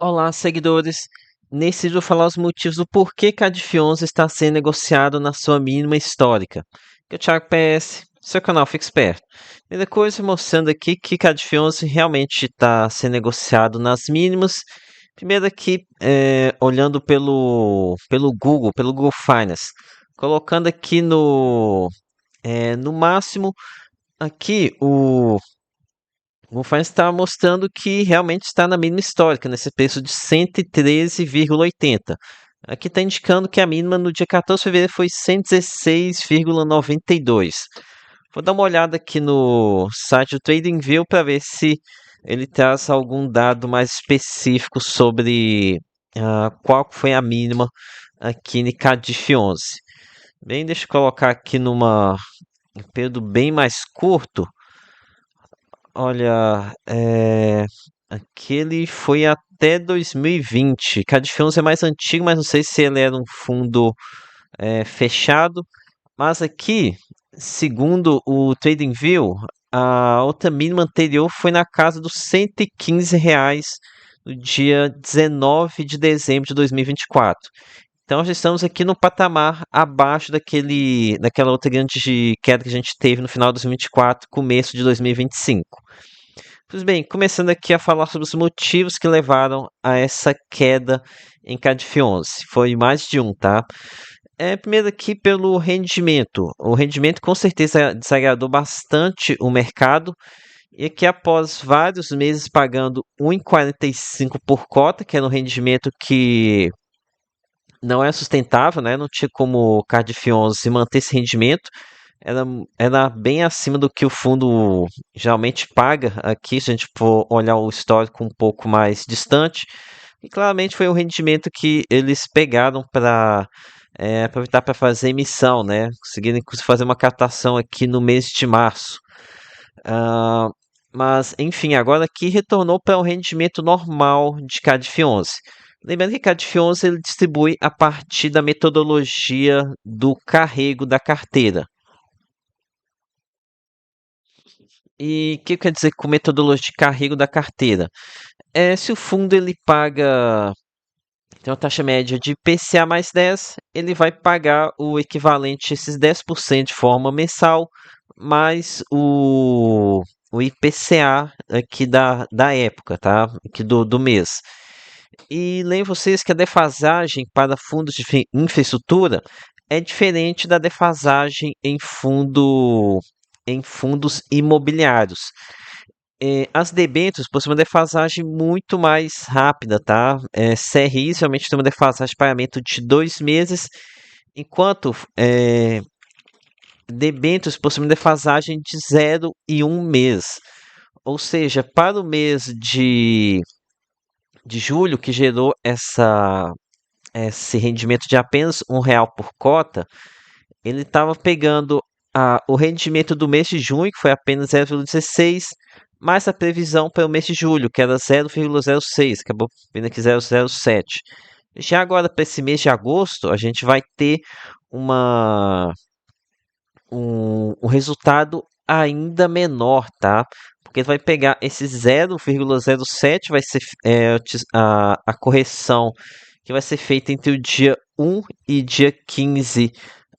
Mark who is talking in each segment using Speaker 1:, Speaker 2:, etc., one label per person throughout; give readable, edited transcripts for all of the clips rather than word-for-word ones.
Speaker 1: Olá, seguidores. Nesse vídeo eu vou falar os motivos do porquê que a Adfionza está sendo negociado na sua mínima histórica. Que é o Thiago PS, seu canal Fica Esperto. Primeira coisa, mostrando aqui que a Adfionza realmente está sendo negociado nas mínimas. Primeiro aqui, olhando pelo Google Finance. Colocando aqui no máximo, aqui o Finance está mostrando que realmente está na mínima histórica, nesse preço de 113,80. Aqui está indicando que a mínima no dia 14 de fevereiro foi 116,92. Vou dar uma olhada aqui no site do TradingView para ver se ele traz algum dado mais específico sobre qual foi a mínima aqui no CADIF 11. Bem, deixa eu colocar aqui um período bem mais curto. Olha, aquele foi até 2020. Cadif 11 é mais antigo, mas não sei se ele era um fundo fechado. Mas aqui, segundo o TradingView, a outra mínima anterior foi na casa dos R$ 115 no dia 19 de dezembro de 2024. Então já estamos aqui no patamar abaixo daquela outra grande queda que a gente teve no final de 2024, começo de 2025. Pois bem, começando aqui a falar sobre os motivos que levaram a essa queda em Cadif 11. Foi mais de um, tá? Primeiro aqui pelo rendimento. O rendimento com certeza desagradou bastante o mercado. E aqui após vários meses pagando 1,45 por cota, que era um rendimento que não é sustentável, né? Não tinha como o Cardiff 11 manter esse rendimento. Era, era bem acima do que o fundo geralmente paga aqui, se a gente for olhar o histórico um pouco mais distante. E claramente foi um rendimento que eles pegaram para aproveitar para fazer emissão, né? Conseguiram inclusive fazer uma captação aqui no mês de março. Ah, mas, enfim, agora aqui retornou para o rendimento normal de CADF 11. Lembrando que CADF 11 ele distribui a partir da metodologia do carrego da carteira. E o que quer dizer com metodologia de carrego da carteira? Se o fundo ele paga, tem uma taxa média de IPCA mais 10, ele vai pagar o equivalente a esses 10% de forma mensal, mais o IPCA aqui da época, tá? Aqui do mês. E lembrem vocês que a defasagem para fundos de infraestrutura é diferente da defasagem em fundos imobiliários. As debêntures possuem uma defasagem muito mais rápida, tá? CRIs realmente tem uma defasagem de pagamento de 2 meses, enquanto debêntures possuem uma defasagem de 0 e 1 mês. Ou seja, para o mês de julho, que gerou esse rendimento de apenas R$ 1 por cota, ele estava pegando o rendimento do mês de junho, que foi apenas 0,16, mais a previsão para o mês de julho, que era 0,06, acabou vindo aqui 0,07. Já agora, para esse mês de agosto, a gente vai ter uma, um resultado ainda menor, tá? Porque vai pegar esse 0,07, vai ser a correção que vai ser feita entre o dia 1 e dia 15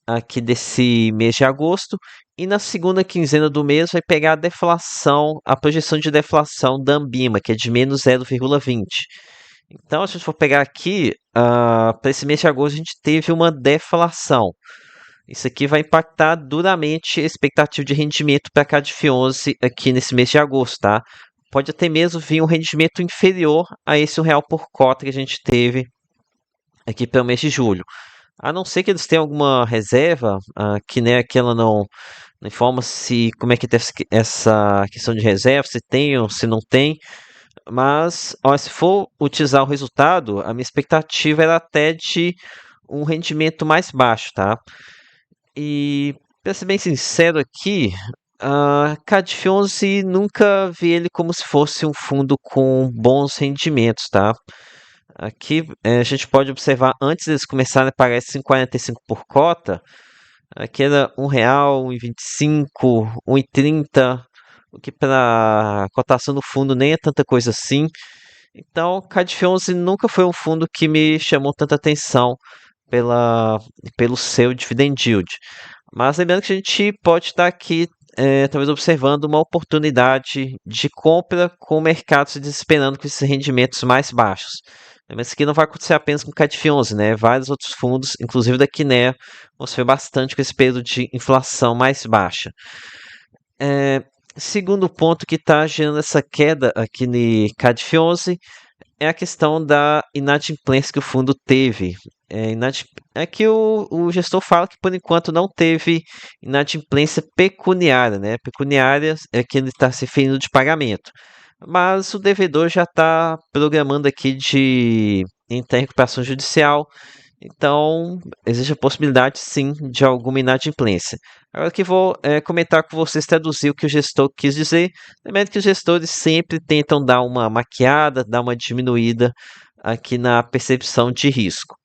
Speaker 1: aqui desse mês de agosto, e na segunda quinzena do mês vai pegar a deflação, a projeção de deflação da Ambima, que é de menos 0,20. Então, se a gente for pegar aqui, para esse mês de agosto, a gente teve uma deflação. Isso aqui vai impactar duramente a expectativa de rendimento para a CADF 11 aqui nesse mês de agosto, tá? Pode até mesmo vir um rendimento inferior a esse R$ 1 por cota que a gente teve aqui para o mês de julho. A não ser que eles tenham alguma reserva, que né, aquela não informa se como é que tá essa questão de reserva, se tem ou se não tem. Mas ó, se for utilizar o resultado, a minha expectativa era até de um rendimento mais baixo, tá? E para ser bem sincero aqui, a CADF 11 nunca vi ele como se fosse um fundo com bons rendimentos, tá? Aqui a gente pode observar, antes deles começarem a pagar 5,45 por cota, aqui era R$ 1, 1,25, 1,30, o que para cotação do fundo nem é tanta coisa assim. Então, CADF 11 nunca foi um fundo que me chamou tanta atenção pela, pelo seu dividend yield. Mas lembrando que a gente pode estar aqui, talvez observando uma oportunidade de compra com o mercado se desesperando com esses rendimentos mais baixos. Mas isso aqui não vai acontecer apenas com o CADF 11, né? Vários outros fundos, inclusive da Kinea, vão sofrer bastante com esse período de inflação mais baixa. É, segundo ponto que está gerando essa queda aqui no CADF 11 é a questão da inadimplência que o fundo teve. É que o gestor fala que por enquanto não teve inadimplência pecuniária, né? Pecuniária é que ele está se referindo de pagamento. Mas o devedor já está programando aqui de entrar em recuperação judicial, então existe a possibilidade sim de alguma inadimplência. Agora que vou comentar com vocês, traduzir o que o gestor quis dizer. Lembrando que os gestores sempre tentam dar uma maquiada, dar uma diminuída aqui na percepção de risco.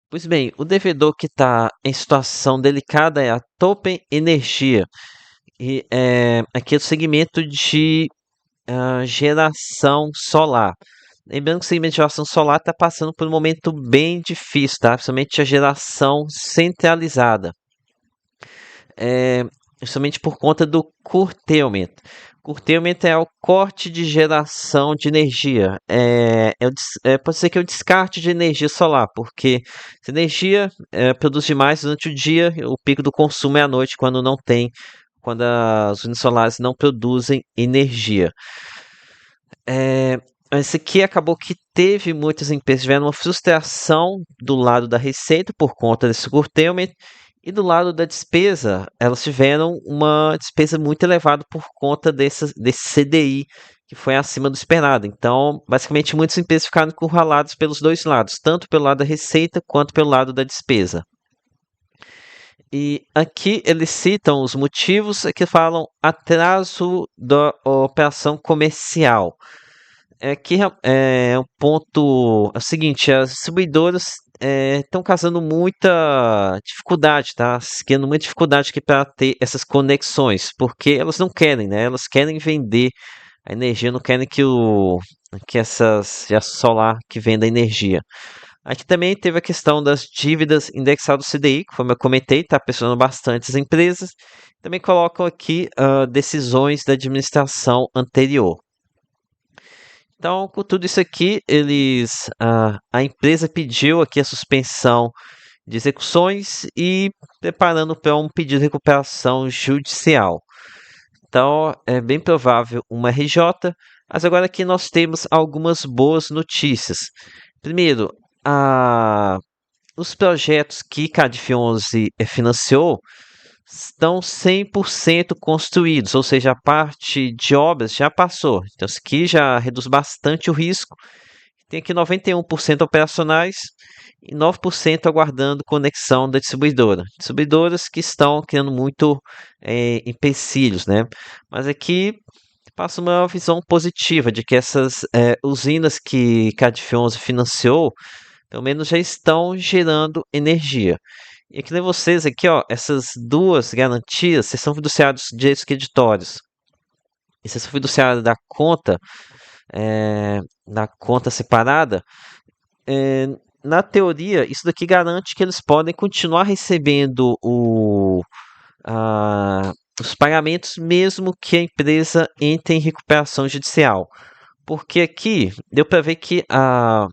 Speaker 1: Pois bem, o devedor que está em situação delicada é a Topen Energia. E aqui é o segmento de geração solar. Lembrando que o segmento de geração solar está passando por um momento bem difícil, tá? Principalmente a geração centralizada. Justamente por conta do curtailment. Curtailment é o corte de geração de energia. Pode ser que é o descarte de energia solar, porque se a energia produz demais durante o dia, o pico do consumo é à noite, quando as usinas solares não produzem energia. Esse aqui acabou que teve muitas empresas tiveram uma frustração do lado da receita por conta desse curtailment e do lado da despesa, elas tiveram uma despesa muito elevada por conta desse CDI que foi acima do esperado. Então, basicamente, muitas empresas ficaram encurraladas pelos dois lados, tanto pelo lado da receita quanto pelo lado da despesa. E aqui eles citam os motivos que falam atraso da operação comercial. É um ponto. É o seguinte, as distribuidoras estão causando muita dificuldade, tá? Criando muita dificuldade aqui para ter essas conexões, porque elas não querem, né? Elas querem vender a energia, não querem que essas já solar que venda energia. Aqui também teve a questão das dívidas indexadas ao CDI, que como eu comentei, está pressionando bastante as empresas. Também colocam aqui decisões da administração anterior. Então, com tudo isso aqui, a empresa pediu aqui a suspensão de execuções e preparando para um pedido de recuperação judicial. Então, é bem provável uma RJ, mas agora aqui nós temos algumas boas notícias. Primeiro, os projetos que CADF 11 financiou estão 100% construídos, ou seja, a parte de obras já passou. Então, isso aqui já reduz bastante o risco. Tem aqui 91% operacionais e 9% aguardando conexão da distribuidora. Distribuidoras que estão criando muito empecilhos, né? Mas aqui passa uma visão positiva de que essas usinas que CADF 11 financiou, pelo menos já estão gerando energia. E que nem vocês aqui, ó, essas duas garantias, vocês são fiduciários de direitos creditórios. E se são fiduciários da conta separada, é, na teoria, isso daqui garante que eles podem continuar recebendo os pagamentos mesmo que a empresa entre em recuperação judicial. Porque aqui deu para ver que a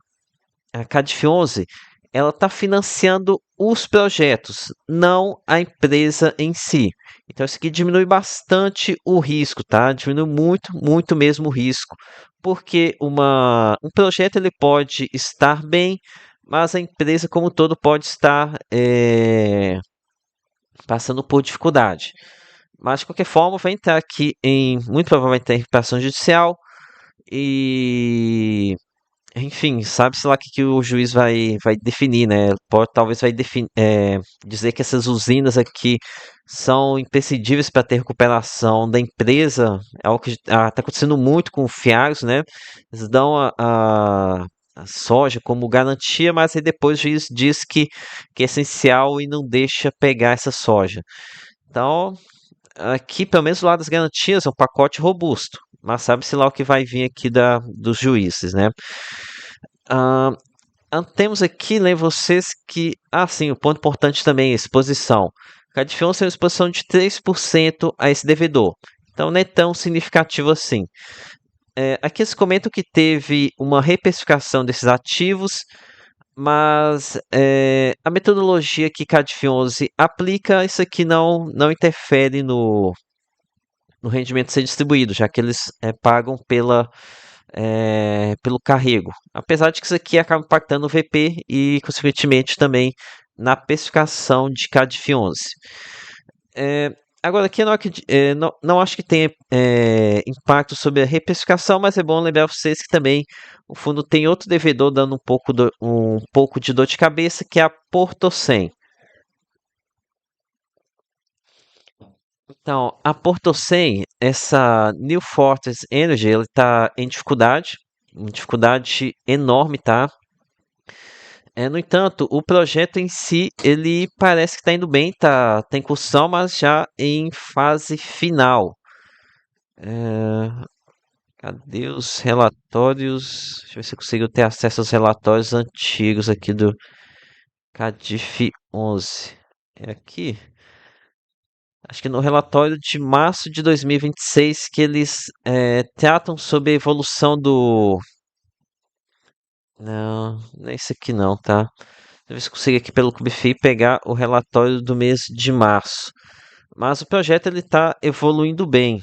Speaker 1: CADF 11 ela está financiando os projetos, não a empresa em si. Então isso aqui diminui bastante o risco, tá? Diminui muito, muito mesmo o risco, porque um projeto ele pode estar bem, mas a empresa como um todo pode estar passando por dificuldade. Mas de qualquer forma vai entrar aqui muito provavelmente em recuperação judicial e enfim, sabe-se lá o que o juiz vai definir, né? Talvez vai dizer que essas usinas aqui são imprescindíveis para ter recuperação da empresa. É algo que está acontecendo muito com o Fiagros, né? Eles dão a soja como garantia, mas aí depois o juiz diz que é essencial e não deixa pegar essa soja. Então, aqui, pelo menos do lado das garantias, é um pacote robusto. Mas sabe-se lá o que vai vir aqui dos juízes, né? Ah, temos aqui, né, vocês que. Ah, sim, o ponto importante também é exposição. Cada diferença tem uma exposição de 3% a esse devedor. Então não é tão significativo assim. Aqui eles comentam que teve uma reprecificação desses ativos, mas a metodologia que CADF 11 aplica, isso aqui não interfere no rendimento ser distribuído, já que eles pagam pelo carrego. Apesar de que isso aqui acaba impactando o VP e, consequentemente, também na precificação de CADF 11. Agora, aqui eu não acho que tenha impacto sobre a reprecificação, mas é bom lembrar vocês que também o fundo tem outro devedor dando um pouco de dor de cabeça, que é a Porto 100. Então, a Porto 100, essa New Fortress Energy, ele está em dificuldade, uma dificuldade enorme, tá? No entanto, o projeto em si, ele parece que está indo bem, tá em construção, mas já em fase final. Cadê os relatórios? Deixa eu ver se eu consigo ter acesso aos relatórios antigos aqui do Cadif 11. É aqui? Acho que no relatório de março de 2026 que eles tratam sobre a evolução do. Não é esse aqui não, tá? Deixa eu ver se eu consigo aqui pelo CubFi pegar o relatório do mês de março. Mas o projeto ele tá evoluindo bem.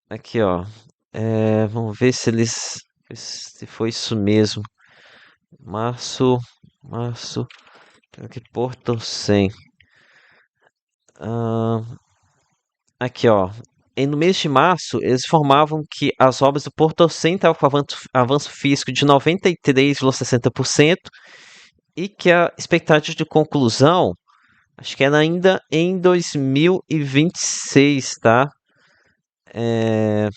Speaker 1: Aqui, ó. Vamos ver se foi isso mesmo. Março, março, aqui Porto 100. Ah, aqui, ó. No mês de março, eles informavam que as obras do Porto 100 estavam com avanço físico de 93,60% e que a expectativa de conclusão, acho que era ainda em 2026, tá? É,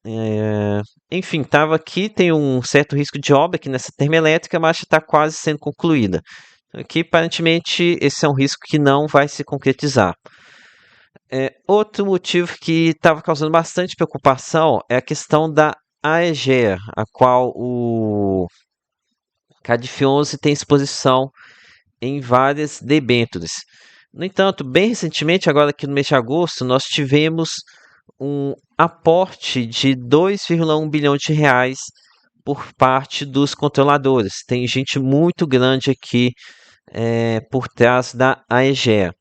Speaker 1: é, enfim, estava aqui, tem um certo risco de obra aqui nessa termoelétrica, mas está quase sendo concluída. Aqui, aparentemente, esse é um risco que não vai se concretizar. Outro motivo que estava causando bastante preocupação é a questão da AEGEA, a qual o CADF 11 tem exposição em várias debêntures. No entanto, bem recentemente, agora aqui no mês de agosto, nós tivemos um aporte de 2,1 bilhão de reais por parte dos controladores. Tem gente muito grande aqui por trás da AEGEA.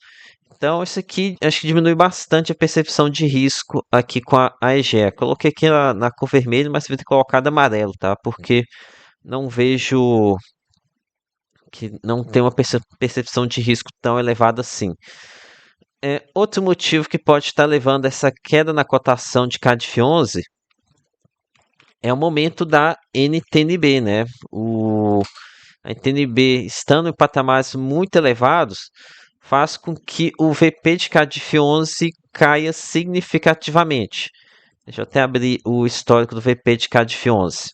Speaker 1: Então, isso aqui acho que diminui bastante a percepção de risco aqui com a AEGEA. Coloquei aqui na cor vermelha, mas vai ter colocado amarelo, tá? Porque não vejo que não tem uma percepção de risco tão elevada assim. Outro motivo que pode estar levando a essa queda na cotação de CADF 11 é o momento da NTNB, né? A NTNB estando em patamares muito elevados faz com que o VP de CADF 11 caia significativamente. Deixa eu até abrir o histórico do VP de CADF 11.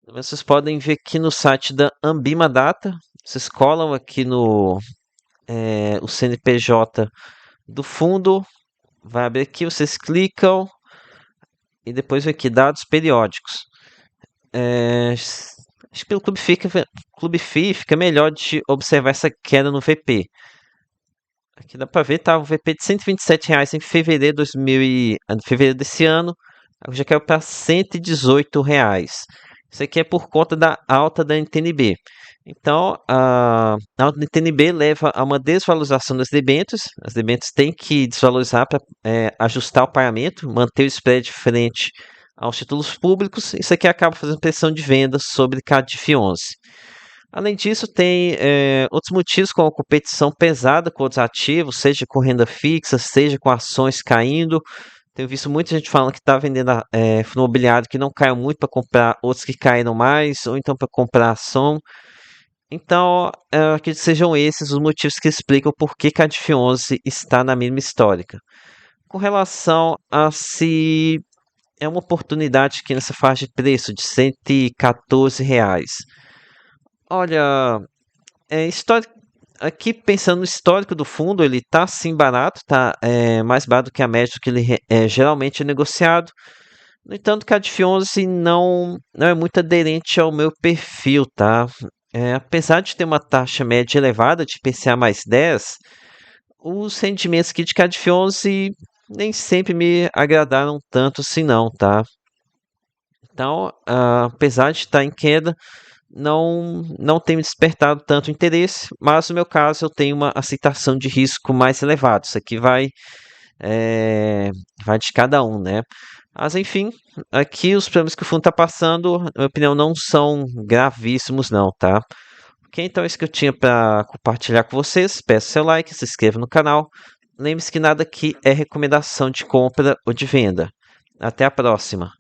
Speaker 1: Vocês podem ver aqui no site da Ambima Data. Vocês colam aqui no o CNPJ do fundo, vai abrir aqui, vocês clicam e depois vem aqui dados periódicos. Acho que pelo Clube FI fica melhor de observar essa queda no VP. Aqui dá para ver, tá? O VP de R$ 127 em fevereiro desse ano, já caiu para R$ 118. Isso aqui é por conta da alta da NTNB. Então, a alta da NTNB leva a uma desvalorização das debêntures. As debêntures têm que desvalorizar para ajustar o pagamento, manter o spread frente aos títulos públicos. Isso aqui acaba fazendo pressão de vendas sobre CADF 11. Além disso, tem outros motivos, como a competição pesada com outros ativos, seja com renda fixa, seja com ações caindo. Tenho visto muita gente falando que está vendendo fundo imobiliário que não caiu muito para comprar, outros que caíram mais, ou então para comprar ação. Então, eu acredito que sejam esses os motivos que explicam por que a DIF 11 está na mínima histórica. Com relação a se é uma oportunidade aqui nessa faixa de preço de R$ 114. Olha, histórico, aqui pensando no histórico do fundo, ele tá sim barato, tá mais barato que a média que ele geralmente é negociado. No entanto, que a DF11 não é muito aderente ao meu perfil, tá? Apesar de ter uma taxa média elevada de IPCA mais 10, os rendimentos aqui de CADF11 nem sempre me agradaram tanto assim não, tá? Então, apesar de estar em queda, não tem me despertado tanto interesse, mas no meu caso eu tenho uma aceitação de risco mais elevada. Isso aqui vai de cada um, né? Mas enfim, aqui os problemas que o fundo está passando, na minha opinião, não são gravíssimos, não, tá? Ok, então é isso que eu tinha para compartilhar com vocês. Peço seu like, se inscreva no canal. Lembre-se que nada aqui é recomendação de compra ou de venda. Até a próxima.